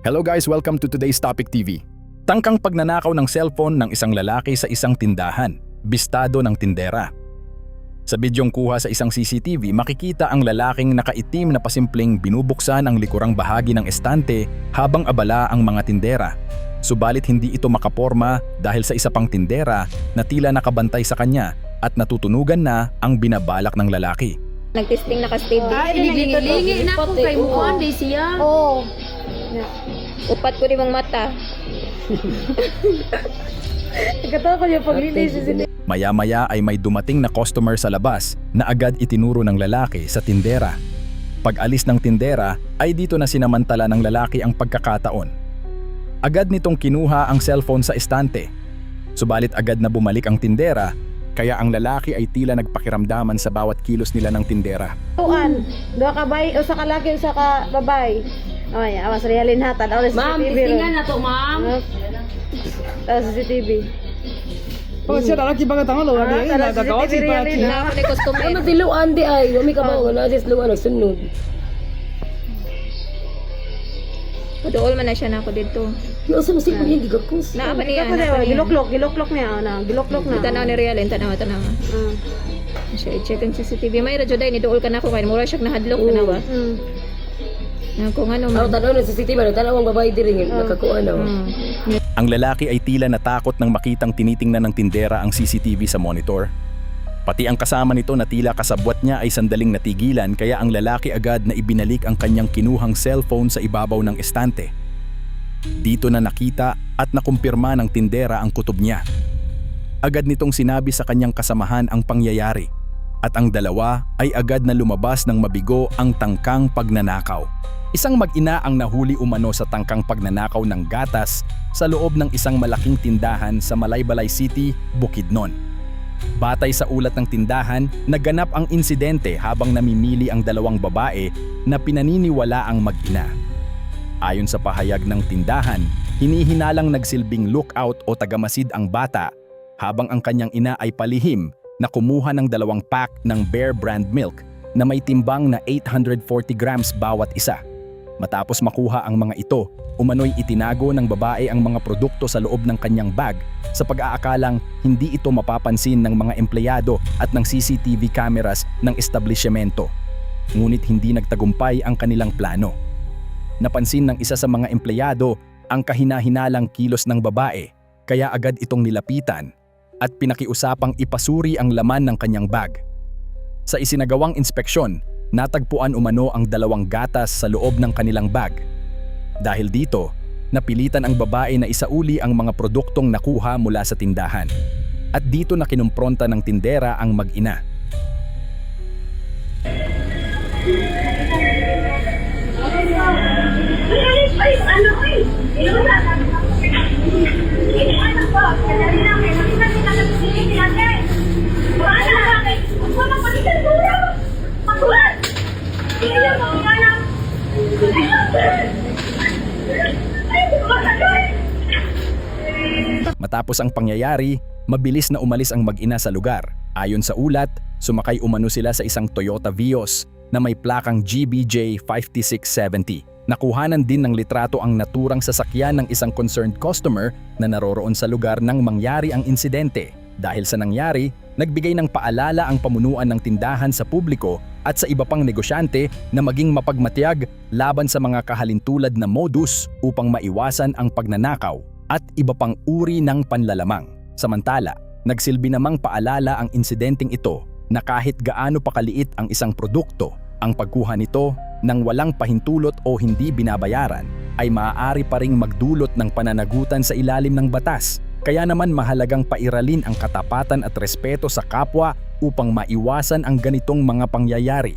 Hello guys, welcome to today's Topic TV. Tangkang pagnanakaw ng cellphone ng isang lalaki sa isang tindahan, bistado ng tindera. Sa bidyong kuha sa isang CCTV, makikita ang lalaking nakaitim na pasimpleng binubuksan ang likurang bahagi ng estante habang abala ang mga tindera. Subalit hindi ito makaporma dahil sa isa pang tindera na tila nakabantay sa kanya at natutunugan na ang binabalak ng lalaki. Nag-testing naka-stable. Lingi na ko kay Muan di siya. Oo. Upat ko di mong mata. Nagkatawa ko niya paglinis siya. Maya-maya ay may dumating na customer sa labas na agad itinuro ng lalaki sa tindera. Pag-alis ng tindera ay dito na sinamantala ng lalaki ang pagkakataon. Agad nitong kinuha ang cellphone sa estante. Subalit agad na bumalik ang tindera, kaya ang lalaki ay tila nagpakiramdaman sa bawat kilos nila ng tindera. Tuan, duha ka bay, usa ka laki, usa ka babay. Ay, awas realin ha, tanaw na Ma'am, CCTV. testingan na to, ma'am. Tanaw sa CCTV. Oh, siya lalaki ba tangan lo? Ano tanaw sa nagkakaot si CCTV realin Pachi. ha. Ako ni customer. Ay, matiluan di ay. Wami ka ba? Wala sis luan nagsunod. Dool man na siya na ako dito. Yung sa masip mo yung gigakus. Naapa niya. Giloklok niya, giloklok na. Tanaw ni Rialin, tanaw. Siya i-check ang CCTV. May radyo dahil, nidool ka na ako. Kaya mura siya nahadlok na nawa. Kung ano Ako man. tanaw na CCTV, tanaw ang babae diri nakakuan ako. Ang lalaki ay tila natakot nang makitang tinitingnan ng tindera ang CCTV sa monitor. Pati ang kasama nito na tila kasabwat niya ay sandaling natigilan, kaya ang lalaki agad na ibinalik ang kanyang kinuhang cellphone sa ibabaw ng estante. Dito na nakita at nakumpirma ng tindera ang kutob niya. Agad nitong sinabi sa kanyang kasamahan ang pangyayari at ang dalawa ay agad na lumabas ng mabigo ang tangkang pagnanakaw. Isang mag-ina ang nahuli umano sa tangkang pagnanakaw ng gatas sa loob ng isang malaking tindahan sa Malaybalay City, Bukidnon. Batay sa ulat ng tindahan, naganap ang insidente habang namimili ang dalawang babae na pinaniniwala ang mag-ina. Ayon sa pahayag ng tindahan, hinihinalang nagsilbing lookout o tagamasid ang bata habang ang kanyang ina ay palihim na kumuha ng 2 pack ng Bear brand milk na may timbang na 840 grams bawat isa. Matapos makuha ang mga ito, umano'y itinago ng babae ang mga produkto sa loob ng kanyang bag sa pag-aakalang hindi ito mapapansin ng mga empleyado at ng CCTV cameras ng establishmento. Ngunit hindi nagtagumpay ang kanilang plano. Napansin ng isa sa mga empleyado ang kahina-hinalang kilos ng babae, kaya agad itong nilapitan at pinakiusapang ipasuri ang laman ng kanyang bag. Sa isinagawang inspeksyon, natagpuan umano ang 2 gatas sa loob ng kanilang bag. Dahil dito, napilitan ang babae na isauli ang mga produktong nakuha mula sa tindahan. At dito na kinumpronta ng tindera ang mag-ina. Matapos ang pangyayari, mabilis na umalis ang mag-ina sa lugar. Ayon sa ulat, sumakay umano sila sa isang Toyota Vios na may plakang GBJ 5670. Nakuhanan din ng litrato ang naturang sasakyan ng isang concerned customer na naroroon sa lugar nang mangyari ang insidente. Dahil sa nangyari, nagbigay ng paalala ang pamunuan ng tindahan sa publiko at sa iba pang negosyante na maging mapagmatiyag laban sa mga kahalintulad na modus upang maiwasan ang pagnanakaw at iba pang uri ng panlalamang. Samantala, nagsilbi namang paalala ang insidenteng ito na kahit gaano pa kaliit ang isang produkto, ang pagkuha nito nang walang pahintulot o hindi binabayaran ay maaari pa ring magdulot ng pananagutan sa ilalim ng batas. Kaya naman mahalagang pairalin ang katapatan at respeto sa kapwa upang maiwasan ang ganitong mga pangyayari.